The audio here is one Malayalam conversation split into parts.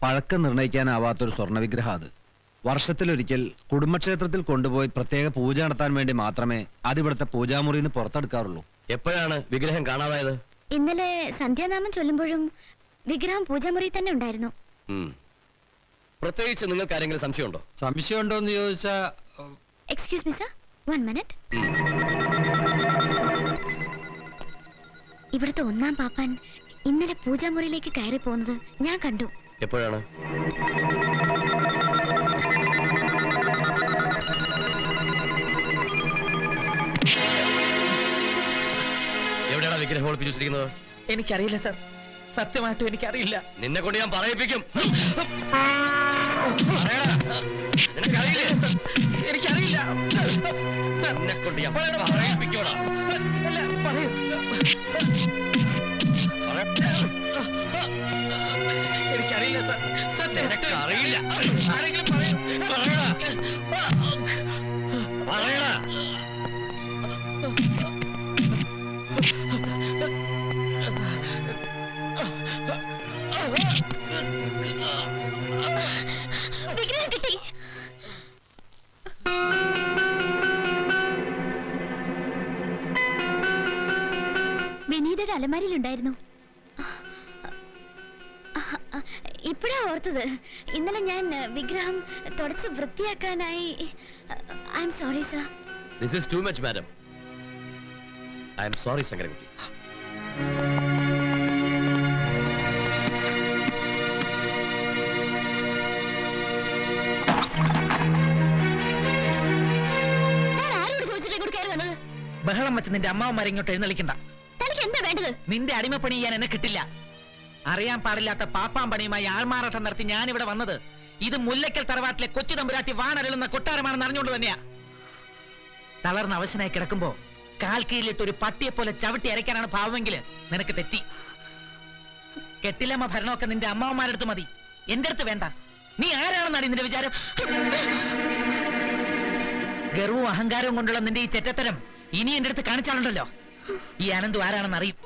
പഴക്കം നിർണ്ണയിക്കാനാവാത്തൊരു സ്വർണ്ണ വിഗ്രഹം അത്. വർഷത്തിലൊരിക്കൽ കുടുംബക്ഷേത്രത്തിൽ കൊണ്ടുപോയി പ്രത്യേക പൂജ നടത്താൻ വേണ്ടി മാത്രമേ അതിവിടുത്തെ പൂജാമുറിയിൽ നിന്ന് പുറത്തെടുക്കാറുള്ളൂ. എപ്പോഴാണ് വിഗ്രഹം കാണാതായത്? ഇന്നലെ സന്ധ്യാനാമം ചൊല്ലുമ്പോഴും വിഗ്രഹം പൂജാമുറിയിൽ തന്നെ ഉണ്ടായിരുന്നു. പ്രത്യേകിച്ച് നിങ്ങൾക്ക് ആരെങ്കിലും സംശയമുണ്ടോ? സംശയമുണ്ടോ എന്ന് ചോദിച്ചാ... എക്സ്ക്യൂസ് മീ സർ, 1 മിനിറ്റ്. ഇവിടുത്തെ ഒന്നാം പാപ്പാൻ ഇന്നലെ പൂജാമുറിയിലേക്ക് കയറി പോകുന്നത് ഞാൻ കണ്ടു. എപ്പോഴാണ്? എവിടെയാണ് വിഗ്രഹം ഒളിപ്പിച്ചിരിക്കുന്നത്? എനിക്കറിയില്ല സർ, സത്യമായിട്ടും എനിക്കറിയില്ല. നിന്നെ കൊണ്ട് ഞാൻ പറയിപ്പിക്കും. എനിക്കറിയില്ല സർ, നിന്നെ കൊണ്ട് ഞാൻ പറയിപ്പിക്കോടാ. എനിക്കറിയില്ല സർ, സത്യം അറിയില്ല. ആരെങ്കിലും പറയൂ. പറയടാ. വിഗ്രഹം കിട്ടി. വിനീതയുടെ അലമാരിയിലുണ്ടായിരുന്നു. ഇപ്പോഴാ ഓർത്തത്. ഇന്നലെ ഞാൻ വിഗ്രഹം തുടച്ച് വൃത്തിയാക്കാനായി... I'm sorry sir. This is too much, madam. I am sorry, Sangarankuti. ബഹളം വെച്ച് നിന്റെ അമ്മാവന്മാരെ ഇങ്ങോട്ട് എഴുന്നള്ളിക്കണ്ട. തനിക്ക് എന്താ വേണ്ടത്? നിന്റെ അടിമപ്പണി ചെയ്യാൻ എന്നെ കിട്ടില്ല. അറിയാൻ പാടില്ലാത്ത പാപ്പാൻ പണിയുമായി ആൾമാറാട്ടം നടത്തി ഞാൻ ഇവിടെ വന്നത് ഇത് മുല്ലക്കൽ തറവാട്ടിലെ കൊച്ചു തമ്പുരാട്ടി വാണരുളുന്ന കൊട്ടാരമാണെന്ന് അറിഞ്ഞുകൊണ്ട് തന്നെയാ. തളർന്ന അവശനായി കിടക്കുമ്പോ കാൽ കീഴിലിട്ട് ഒരു പട്ടിയെ പോലെ ചവിട്ടി അരയ്ക്കാനാണ് ഭാവമെങ്കിൽ നിനക്ക് തെറ്റി. കെട്ടിലമ്മ ഭരണമൊക്കെ നിന്റെ അമ്മാവന്മാരുടെ അടുത്ത് മതി, എന്റെ അടുത്ത് വേണ്ട. നീ ആരാണെന്നാണ് നിന്റെ വിചാരം? ഗർവവും അഹങ്കാരവും കൊണ്ടുള്ള നിന്റെ ഈ ചെറ്റത്തരം ഇനി എന്റെ അടുത്ത് കാണിച്ചാലുണ്ടല്ലോ, ഈ അനന്തു ആരാണെന്ന് അറിയും.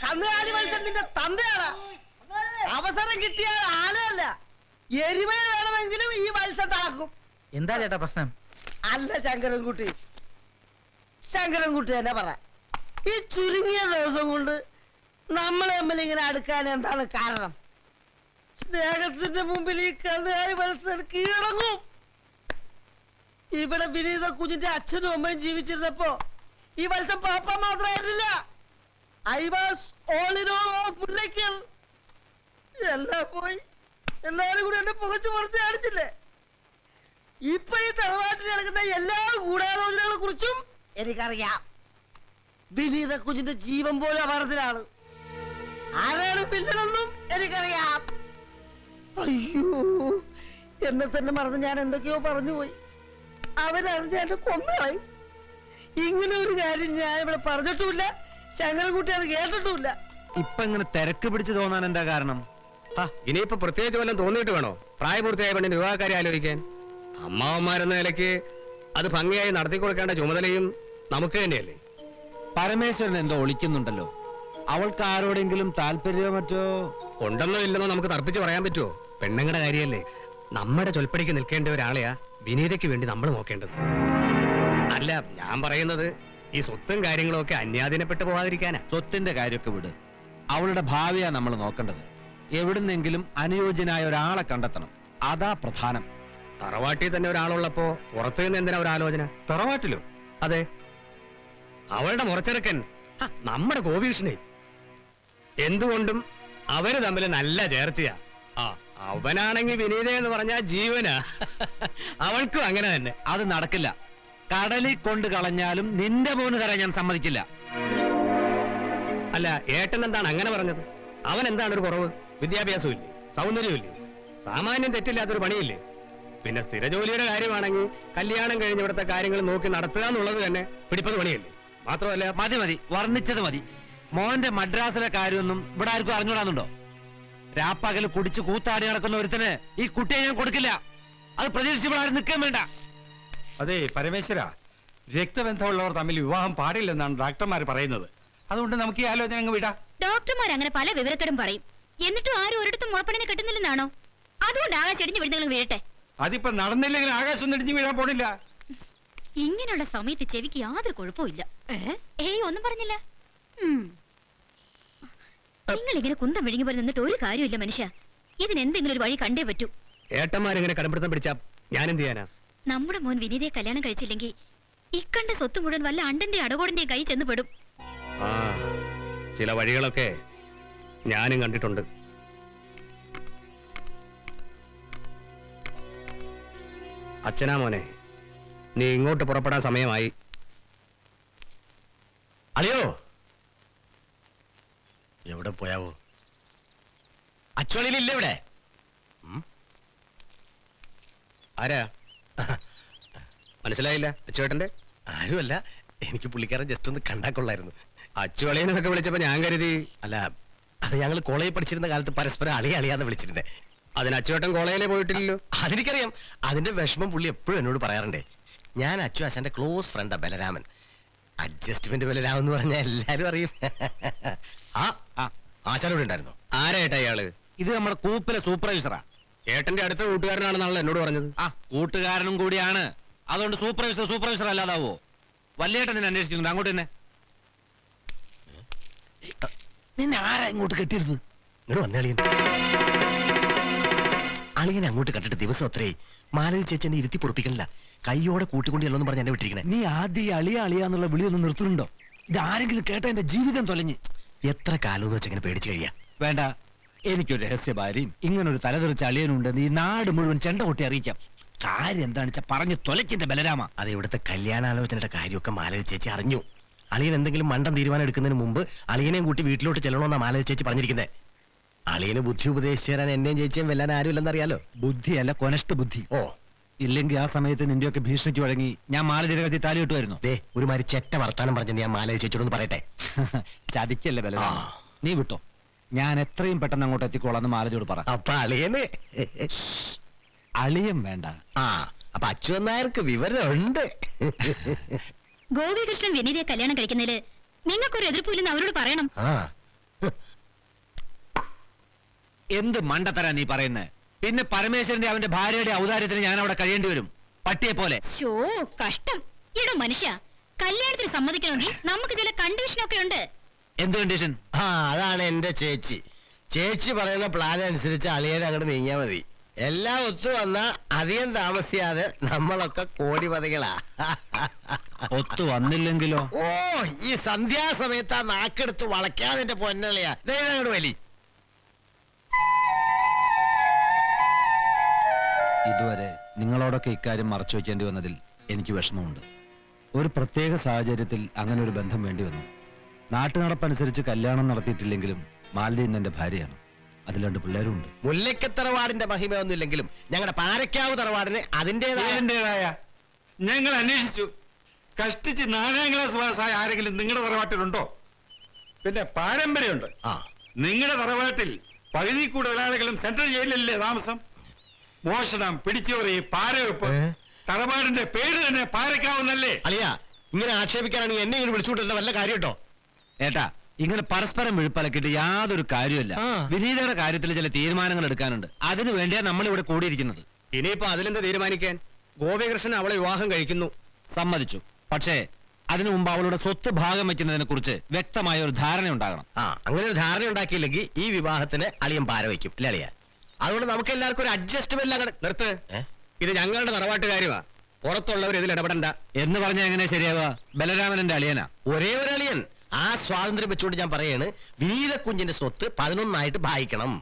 കന്നുകാലി മത്സരത്തിന്റെ തന്തയാണ്. അവസരം കിട്ടിയാൽ ആനയല്ല, എരുമയെ വേണമെങ്കിലും ഈ മത്സരം നടക്കും. എന്താ ചേട്ടാ പ്രശ്നം? അല്ല ശങ്കരൻകുട്ടി തന്നെ പറ. ഈ ചുരുങ്ങിയ ദിവസം കൊണ്ട് നമ്മൾ തമ്മിൽ ഇങ്ങനെ അടുക്കാൻ എന്താണ് കാരണം? സ്നേഹത്തിന്റെ മുമ്പിൽ ഈ കന്നുകാലി മത്സരം കീഴടങ്ങും. ഇവിടെ വിനീത കുഞ്ഞിന്റെ അച്ഛനും അമ്മയും ജീവിച്ചിരുന്നപ്പോ ഈ മത്സരം പാപ്പ മാത്രമായിരുന്നില്ല. I was all in all of Mullackal. എല്ലാം പോയി, എല്ലാരും കൂടി എന്നെ പുകച്ചു പുറത്ത് കാണിച്ചില്ലേ? ഇപ്പൊ ഈ തറവാട്ടിൽ നടക്കുന്ന എല്ലാ ഗൂഢാലോചനകളെ കുറിച്ചും എനിക്കറിയാം. വിനീത കുഞ്ഞിന്റെ ജീവൻ പോലെ അപകടത്തിലാണ്. ആരാണ് പിന്നിലെന്നും എനിക്കറിയാം. അയ്യോ, എന്നെ തന്നെ മറന്ന് ഞാൻ എന്തൊക്കെയോ പറഞ്ഞുപോയി. അവരറിഞ്ഞ എന്നെ കൊന്നുകളയും. ഇങ്ങനെ ഒരു കാര്യം ഞാൻ ഇവിടെ പറഞ്ഞിട്ടുമില്ല, ശങ്കരൻകുട്ടി അത് കേട്ടിട്ടുമില്ല. ഇപ്പൊ ഇങ്ങനെ തിരക്ക് പിടിച്ചു തോന്നാൻ എന്താ കാരണം? ഇനിയിപ്പോ പ്രത്യേകിച്ച് വല്ലതും തോന്നിയിട്ട് വേണോ പ്രായപൂർത്തിയായ പെണ്ണിന് വിവാഹക്കാര്യം ആലോചിക്കാൻ? അമ്മാവന്മാരെന്ന നിലയ്ക്ക് അത് ഭംഗിയായി നടത്തി കൊടുക്കേണ്ട ചുമതലയും നമുക്ക് തന്നെയല്ലേ. പരമേശ്വരൻ എന്തോ ഒളിക്കുന്നുണ്ടല്ലോ. അവൾക്ക് ആരോടെങ്കിലും താല്പര്യമോ മറ്റോ ഉണ്ടെന്നോ ഇല്ലെന്നോ നമുക്ക് തർപ്പിച്ച് പറയാൻ പറ്റുമോ? പെണ്ണുങ്ങളുടെ കാര്യമല്ലേ. നമ്മുടെ ചൊൽപ്പടിക്ക് നിൽക്കേണ്ട ഒരാളെയാ വിനീതയ്ക്ക് വേണ്ടി നമ്മൾ നോക്കേണ്ടത്. അല്ല, ഞാൻ പറയുന്നത് ഈ സ്വത്തും കാര്യങ്ങളും ഒക്കെ അന്യാധീനപ്പെട്ടു പോകാതിരിക്കാനാ. സ്വത്തിന്റെ കാര്യമൊക്കെ വിട്, അവളുടെ ഭാവിയാ നമ്മൾ നോക്കേണ്ടത്. എവിടുന്നെങ്കിലും അനുയോജ്യനായ ഒരാളെ കണ്ടെത്തണം, അതാ പ്രധാനം. തറവാട്ടിൽ തന്നെ ഒരാളുള്ളപ്പോ പുറത്തു നിന്ന് എന്തിനാ ഒരു ആലോചന? തറവാട്ടിലോ? അതെ, അവളുടെ മുറച്ചെറുക്കൻ നമ്മുടെ ഗോപീഷ്ണേ. എന്തുകൊണ്ടും അവര് തമ്മിൽ നല്ല ചേർച്ചയാ. അവനാണെങ്കി വിനീത എന്ന് പറഞ്ഞാ ജീവനാ. അവൾക്കും അങ്ങനെ തന്നെ. അത് നടക്കില്ല. കടലിൽ കൊണ്ട് കളഞ്ഞാലും നിന്റെ മോന് തരാൻ ഞാൻ സമ്മതിക്കില്ല. അല്ല, ഏട്ടൻ എന്താണ് അങ്ങനെ പറഞ്ഞത്? അവൻ എന്താണ് ഒരു കുറവ്? വിദ്യാഭ്യാസവും ഇല്ലേ, സൗന്ദര്യവും ഇല്ലേ, സാമാന്യം തെറ്റില്ലാത്തൊരു പണിയില്ലേ? പിന്നെ സ്ഥിര ജോലിയുടെ കാര്യമാണെങ്കിൽ കല്യാണം കഴിഞ്ഞ് ഇവിടുത്തെ കാര്യങ്ങൾ നോക്കി നടത്തുക എന്നുള്ളത് തന്നെ പിടിപ്പത് പണിയല്ലേ. മാത്രമല്ല, മതി മതി, വർണ്ണിച്ചത് മതി. മോന്റെ മദ്രാസിലെ കാര്യമൊന്നും ഇവിടെ ആർക്കും അറിഞ്ഞൂടാന്നുണ്ടോ? രാപ്പകൽ കുടിച്ച് കൂത്താടി നടക്കുന്ന ഒരുത്തന് ഈ കുട്ടിയെ ഞാൻ കൊടുക്കില്ല. അത് പ്രതീക്ഷിച്ച് ഇവിടെ ആരും നിൽക്കാൻ വേണ്ട. അതെ പരമേശ്വര, രക്തബന്ധമുള്ളവർ തമ്മിൽ വിവാഹം പാടില്ലെന്നാണ് ഡോക്ടർമാർ പറയുന്നത്. അതുകൊണ്ട് നമുക്ക് ഈ ആലോചന അങ്ങ് വിടാം. ഡോക്ടർമാർ അങ്ങനെ പല വിവരക്കേടും പറയും. എന്നിട്ടും ആരും ഒരിടത്തും മുറപ്പെണ്ണിനെ കിട്ടുന്നില്ലെന്നാണോ? അതുകൊണ്ട് ആകാശം ഇടിഞ്ഞു വിടുന്നെങ്കിലും വീഴട്ടെ. അതിപ്പോ നടന്നില്ലെങ്കിൽ ആകാശം ഇടിഞ്ഞു വീഴാൻ പോണില്ല. ഇങ്ങനെയുള്ള സമയത്ത് ചെവിക്ക് യാതൊരു കുഴപ്പമില്ല. ഏയ് ഒന്നും പറഞ്ഞില്ല. നിങ്ങൾ ഇങ്ങനെ കുന്തം വിഴുങ്ങി പോലെ നിന്നിട്ട് ഒരു കാര്യമില്ല മനുഷ്യ. ഇതിനെന്തെങ്കിലും ഒരു വഴി കണ്ടേ പറ്റൂ. ഏട്ടന്മാരിങ്ങനെ കടമ്പിടുത്തം പിടിച്ചാ ഞാൻ എന്ത് ചെയ്യാനാ? നമ്മുടെ മോൻ വിനീതയെ കല്യാണം കഴിച്ചില്ലെങ്കിൽ ഇക്കണ്ട സ്വത്ത് മുഴുവൻ വല്ല അണ്ടന്റെ അടകോടന്റെയും കൈ ചെന്ന് പെടും. ആ ചില വഴികളൊക്കെ ഞാനും കണ്ടിട്ടുണ്ട്. അച്ഛനാ മോനെ, നീ ഇങ്ങോട്ട് പുറപ്പെടാൻ സമയമായി. അളിയോ എവിടെ പോയാവോ? അച്ചോളിയിലില്ല ഇവിടെ. ആരാ മനസ്സിലായില്ല? അച്ചുവേട്ടന്റെ ആരുമല്ല, എനിക്ക് പുള്ളിക്കാരൻ ജസ്റ്റ് ഒന്ന് കണ്ടാ കൊള്ളായിരുന്നു. അച്ചുവളിയെന്നൊക്കെ വിളിച്ചപ്പോ ഞാൻ കരുതി അല്ല, അത് ഞങ്ങൾ കോളേജിൽ പഠിച്ചിരുന്ന കാലത്ത് പരസ്പരം അളിയാന്ന് വിളിച്ചിരുന്നേ. അതിന് അച്ചുവേട്ടൻ കോളേജിലെ പോയിട്ടില്ലല്ലോ. അതെനിക്കറിയാം. അതിന്റെ വിഷമം പുള്ളി എപ്പോഴും എന്നോട് പറയാറുണ്ടേ. ഞാൻ അച്ചു ആശാന്റെ ക്ലോസ് ഫ്രണ്ടാ ബലരാമൻ. അഡ്ജസ്റ്റ്മെന്റ് ബലരാമൻ എന്ന് പറഞ്ഞാൽ എല്ലാരും അറിയും. ആശാനോട് ഉണ്ടായിരുന്നു. ആരായിട്ടാ ഇയാള്? ഇത് നമ്മുടെ കൂപ്പിലെ സൂപ്പർവൈസറാ. ഏട്ടന്റെ അടുത്ത കൂട്ടുകാരനാണെന്നാണല്ലോ എന്നോട് പറഞ്ഞത്. ആ കൂട്ടുകാരനും കൂടിയാണ്. അതുകൊണ്ട് സൂപ്പർവൈസർ അല്ലാതാവോ? വല്യേട്ടൻ നിന്നെ അന്വേഷിക്കുന്നുണ്ട്. അങ്ങോട്ട് തന്നെ. നിന്നെ ആരാ ഇങ്ങോട്ട് കെട്ടിയെടുത്ത്? ഇങ്ങോട്ട് വന്നേ അളിയൻ. അളിയനെ അങ്ങോട്ട് കണ്ടിട്ട് ദിവസം അത്രേ. മാലതി ചേച്ചി ഇരുത്തി പൊറപ്പിക്കണില്ല. കൈയോടെ കൂട്ടിക്കൊണ്ടില്ലെന്ന് പറഞ്ഞ് എന്നെ വിട്ടിരിക്കണേ. നീ ആദ്യം അളിയാന്നുള്ള വിളി ഒന്ന് നിർത്തുന്നുണ്ടോ? ഇത് ആരെങ്കിലും കേട്ട എന്റെ ജീവിതം തൊലഞ്ഞ്. എത്ര കാലം എന്ന് വെച്ചെങ്ങനെ പേടിച്ച് കഴിയാ? വേണ്ട, എനിക്കൊരു രഹസ്യ ഭാര്യയും ഇങ്ങനൊരു തലതെറിച്ച അളിയനുണ്ടെന്ന് ഈ നാട് മുഴുവൻ ചെണ്ട കൊട്ടി അറിയിക്കാം. കാര്യം എന്താണെന്ന് വെച്ചാ പറഞ്ഞു തൊലച്ചിന്റെ ബലരാമ. അത് ഇവിടുത്തെ കല്യാണാലോചനയുടെ കാര്യമൊക്കെ മാലതി ചേച്ചി അറിഞ്ഞു. അളിയൻ എന്തെങ്കിലും മണ്ടം തീരുമാനം എടുക്കുന്നതിന് മുമ്പ് അളിയനെയും കൂട്ടി വീട്ടിലോട്ട് ചെല്ലണമെന്നാ മാലതി ചേച്ചി പറഞ്ഞിരിക്കുന്നത്. അളിയന് ബുദ്ധി ഉപദേശിച്ചു തരാൻ എന്നെയും ചേച്ചിയും വെല്ലാൻ ആരുമില്ലെന്നറിയാലോ. ബുദ്ധിയല്ല, കൊനഷ്ട ബുദ്ധി. ഓ, ഇല്ലെങ്കിൽ ആ സമയത്ത് നിന്റെയൊക്കെ ഭീഷണിക്ക് വഴങ്ങി ഞാൻ മാലതിയുടെ കത്തി താലി കിട്ടുമായിരുന്നു. ദേ ഒരുമാതിരി ചെറ്റ വർത്താനം പറഞ്ഞ് ഞാൻ മാലതി ചേച്ചിയോടൊന്ന് പറയട്ടെ. ചതിക്കല്ലേ ബലരാമ. നീ വിട്ടോ, ഞാൻ എത്രയും പെട്ടെന്ന് അങ്ങോട്ട് എത്തിക്കോളാന്ന് മാലതിയോട് പറ. അപ്പൊ അളിയന് അളിയം വേണ്ട. അപ്പൊ അച്യുനായർക്ക് വിവരമുണ്ട്. ഗോപികൃഷ്ണൻ വിനീതയെ കല്യാണം കഴിക്കുന്നതില് നിങ്ങൾക്കൊരു എതിർപ്പില്ലെന്ന് അവരോട് പറയണം. എന്ത് മണ്ടത്തരാ നീ പറയുന്നേ? പിന്നെ പരമേശ്വരന്റെ അവന്റെ ഭാര്യയുടെ ഔദാര്യത്തിന് ഞാൻ അവിടെ കഴിയേണ്ടി വരും, പട്ടിയെ പോലെ. ഷോ കഷ്ടം. ഇടോ മനുഷ്യ, കല്യാണത്തിന് സമ്മതിക്കണമെങ്കിൽ നമുക്ക് ചില കണ്ടീഷനൊക്കെ ഉണ്ട്. എന്ത് കണ്ടീഷൻ? അതാണ് എന്റെ ചേച്ചി. ചേച്ചി പറയുന്ന പ്ലാൻ അനുസരിച്ച് അളിയൻ അങ്ങോട്ട് നീങ്ങിയാ മതി. എല്ലാം ഒത്തു വന്നാ അധികം താമസിയാതെ നമ്മളൊക്കെ കോടിപതികളാ. ഒത്തു വന്നില്ലെങ്കിലോ? ഓ, ഈ സന്ധ്യാസമയത്ത് ആ നാക്കെടുത്ത് വളയ്ക്കാതെ എന്റെ പൊന്നളിയാ. അങ്ങോട്ട് വലി. ഇതുവരെ നിങ്ങളോടൊക്കെ ഇക്കാര്യം മറച്ചു വയ്ക്കേണ്ടി വന്നതിൽ എനിക്ക് വിഷമമുണ്ട്. ഒരു പ്രത്യേക സാഹചര്യത്തിൽ അങ്ങനെ ഒരു ബന്ധം വേണ്ടി വന്നു. നാട്ടുനടപ്പനുസരിച്ച് കല്യാണം നടത്തിയിട്ടില്ലെങ്കിലും മാലതി ഇന്ന് എന്റെ ഭാര്യയാണ്. അതിൽ 2 പിള്ളേരുണ്ട്. മുല്ലക്കത്തറവാടിന്റെ മഹിമയൊന്നുമില്ലെങ്കിലും ഞങ്ങളുടെ പാരക്കാവ് തറവാടിന് അതിന്റേതായ ഞങ്ങൾ അന്വേഷിച്ചു. കഷ്ടിച്ച് 4ാം ക്ലാസ് പാസ്സായ ആരെങ്കിലും നിങ്ങളുടെ തറവാട്ടിലുണ്ടോ? പിന്നെ പാരമ്പര്യമുണ്ട്. നിങ്ങളുടെ തറവാട്ടിൽ പകുതി കൂടുതൽ ആളുകളും സെൻട്രൽ ജയിലിലല്ലേ താമസം? മോഷണം, പിടിച്ചുപറി, പാരവെപ്പ്. തറവാടിന്റെ പേര് തന്നെ പാരക്കാവുന്നല്ലേ? അളിയ, ഇങ്ങനെ ആക്ഷേപിക്കാനാണ് എന്നെ ഇങ്ങനെ വിളിച്ചുകൊണ്ടിരുന്ന വല്ല കാര്യം കേട്ടോ. ഏട്ടാ, ഇങ്ങനെ പരസ്പരം വിഴുപ്പലക്കിട്ട് യാതൊരു കാര്യമില്ല. വിനീതയുടെ കാര്യത്തിൽ ചില തീരുമാനങ്ങൾ എടുക്കാനുണ്ട്. അതിനു വേണ്ടിയാ നമ്മൾ ഇവിടെ കൂടിയിരിക്കുന്നത്. ഇനിയിപ്പോ അതിലെന്താ തീരുമാനിക്കാൻ? ഗോപികൃഷ്ണൻ അവളെ വിവാഹം കഴിക്കുന്നു, സമ്മതിച്ചു. പക്ഷേ അതിനു മുമ്പ് അവളുടെ സ്വത്ത് ഭാഗം വെക്കുന്നതിനെ കുറിച്ച് വ്യക്തമായ ഒരു ധാരണ ഉണ്ടാകണം. അങ്ങനെ ഒരു ധാരണ ഉണ്ടാക്കിയില്ലെങ്കിൽ ഈ വിവാഹത്തിന് അളിയൻ പാര വയ്ക്കും, അല്ലേ അളിയ? അതുകൊണ്ട് നമുക്ക് എല്ലാവർക്കും ഒരു അഡ്ജസ്റ്റ്മെന്റ് അങ്ങോട്ട് നിർത്ത്. ഇത് ഞങ്ങളുടെ തറവാട്ട് കാര്യമാ, പുറത്തുള്ളവർ ഇതിൽ ഇടപെടണ്ട എന്ന് പറഞ്ഞാൽ എങ്ങനെ ശരിയാവുക? ബലരാമന്റെ അളിയനാ. ഒരേ ഒരു അളിയൻ. ആ സ്വാതന്ത്ര്യം വെച്ചുകൊണ്ട് ഞാൻ പറയാണ്, വിനീത കുഞ്ഞിന്റെ സ്വത്ത് 11 ഭാഗിക്കണം.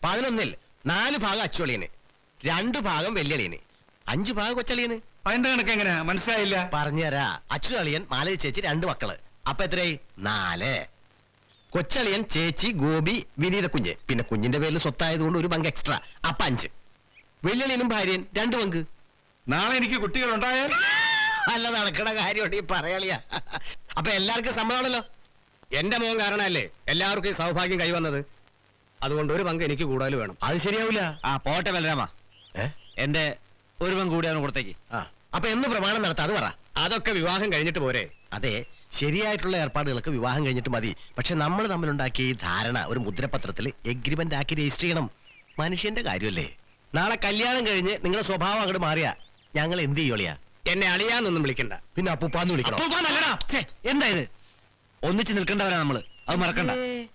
11-ൽ 4 ഭാഗം അച്ചുവളിയന്, 2 ഭാഗം വെല്ലിയളിയന്, 5 ഭാഗം കൊച്ചളിയന്. അതിന്റെ കണക്ക് എങ്ങനെയാ? മനസ്സിലായില്ല. പറഞ്ഞുതരാ. അച്ചുവളിയൻ, മാലതി ചേച്ചി, 2 മക്കള്. അപ്പൊ എത്രയായി? 4. കൊച്ചളിയൻ, ചേച്ചി, ഗോപി, വിനീത കുഞ്ഞ്. പിന്നെ കുഞ്ഞിന്റെ പേരിൽ സ്വത്തായതുകൊണ്ട് ഒരു പങ്ക് എക്സ്ട്രാ. അപ്പൊ 5. വെല്ലിയളിയനും ഭാര്യയും 2 പങ്ക്. നാളെ എനിക്ക് കുട്ടികൾ ഉണ്ടായാൽ അല്ല, നടക്കണ കാര്യമുണ്ട് ഈ പറയാളിയ. അപ്പൊ എല്ലാവർക്കും സമ്മതമാണല്ലോ. എന്റെ മോൻ കാരണല്ലേ എല്ലാവർക്കും ഈ സൗഭാഗ്യം കൈവന്നത്. അതുകൊണ്ട് ഒരു പങ്ക് എനിക്ക് കൂടുതൽ വേണം. അത് ശരിയാവില്ല. പോട്ടെ ബലരാമ, എന്റെ ഒരു പങ്ക് കൂടി അവന് കൊടുത്തേക്ക്. അപ്പൊ എന്ന് പ്രമാണം നടത്താം അത് പറ. അതൊക്കെ വിവാഹം കഴിഞ്ഞിട്ട് പോരെ? അതെ, ശരിയായിട്ടുള്ള ഏർപ്പാടുകളൊക്കെ വിവാഹം കഴിഞ്ഞിട്ട് മതി. പക്ഷെ നമ്മൾ തമ്മിലുണ്ടാക്കിയ ഈ ധാരണ ഒരു മുദ്രപത്രത്തിൽ എഗ്രിമെന്റ് ആക്കി രജിസ്റ്റർ ചെയ്യണം. മനുഷ്യന്റെ കാര്യമല്ലേ? നാളെ കല്യാണം കഴിഞ്ഞ് നിങ്ങളുടെ സ്വഭാവം അങ്ങോട്ട് മാറിയാ ഞങ്ങൾ എന്ത് ചെയ്യോളിയാ? എന്നെ അളിയാന്നൊന്നും വിളിക്കണ്ട. പിന്നെ അപ്പൂപ്പാന്ന് വിളിക്കണം. എന്താ ഇത്? ഒന്നിച്ച് നിൽക്കേണ്ടവരാ നമ്മള്, അത് മറക്കണ്ട.